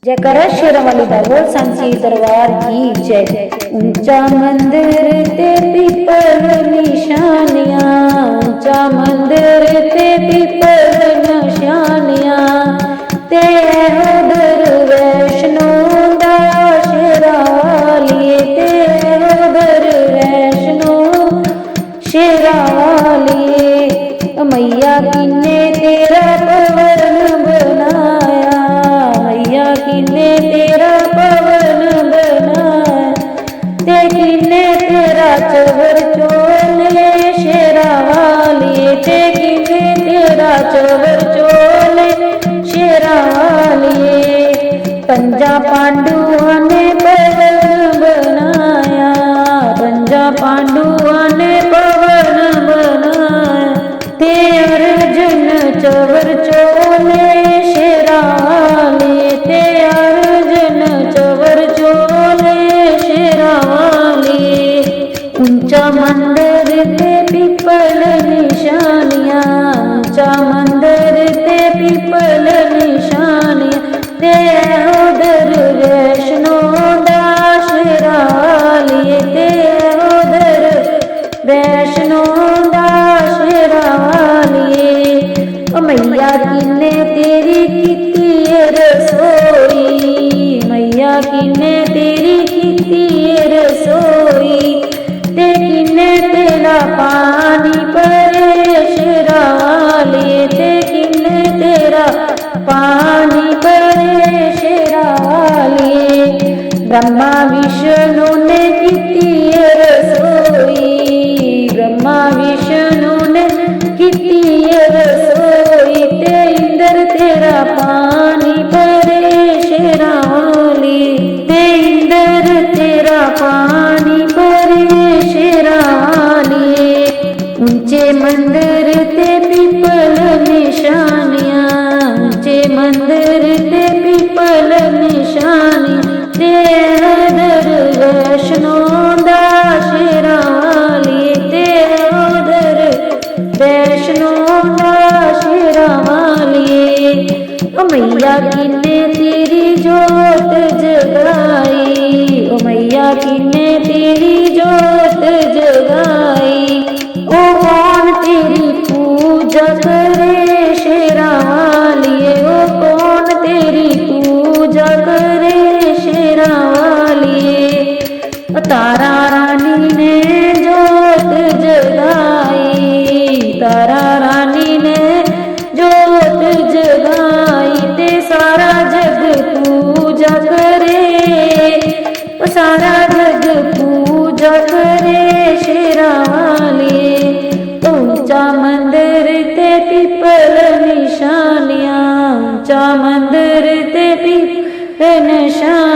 जयकारा शेरां वाली दा बोल सांची दरबार की जय। ऊंचा मंदिर ते पीपल निशानियां, ऊंचा मंदिर ते पीपल निशानियां, ते उधर वैष्णो दा शेरां वालिए, ते उधर वैष्णो शेरां वालिए। मैया किन्ने तेरा पवन बनाया, मैया किन्ने तेरा पवन बनाया, ते किन्ने तेरा चवर चोले शेरा वालिए, ते किन्ने तेरा चवर चोले शेरा वालिए। पंजा पांडुआ ने पवन बनाया, पंजा पांडुआ ने पवन बनाया, ते अर्जुन चवर चोले शेरा वालिए, ते अर्जुन चवर चोले शेरा वालिए। ऊंचा मंदिर ते पीपल निशानियां, ऊंचा मंदिर ते पीपल निशानियां, ते उधर वैष्णो दा शेरा वालिए, ते उधर वैष्णो दा शेरा वालिए। मैया किन्ने तेरी कीती रसोई, मैया किन्ने तेरी कीती रसोई, ते किन्ने तेरा पानी भरे शेरा वालिए, ते किन्ने तेरा पानी भरे शेरा वालिए। ब्रह्मा विष्णु ने कीती रसोई, ब्रह्मा विष्णु ने कीती रसोई, ते इंद्र तेरा पानी भरे शेरा वालिए, ते इंद्र तेरा पानी भरे शेरा वालिए। ऊंचे मंदिर ते पीपल निशानियां, ऊंचे मंदिर ते पीपल निशानियां, ते उधर वैष्णो दा शेरा वालिए, ते उधर वैष्णो दा शेरा वालिए। ओ मैया किन्ने तेरी जोत जगाई, ओ मैया किन्ने तेरी जोत जगाई, ओ कौन तेरी पूजा करे शेरा वालिए, ओ कौन तेरी पूजा करे शेरा वालिए। तारा रानी ने जोत जगाई, तारा रानी ने जोत जगाई, ते सारा जग पूजा करे, सारा जग पूजा करे शेरा वालिए। ऊंचा मंदिर ते पीपल निशानियां, ऊंचा मंदिर ते पीपल निशानियां,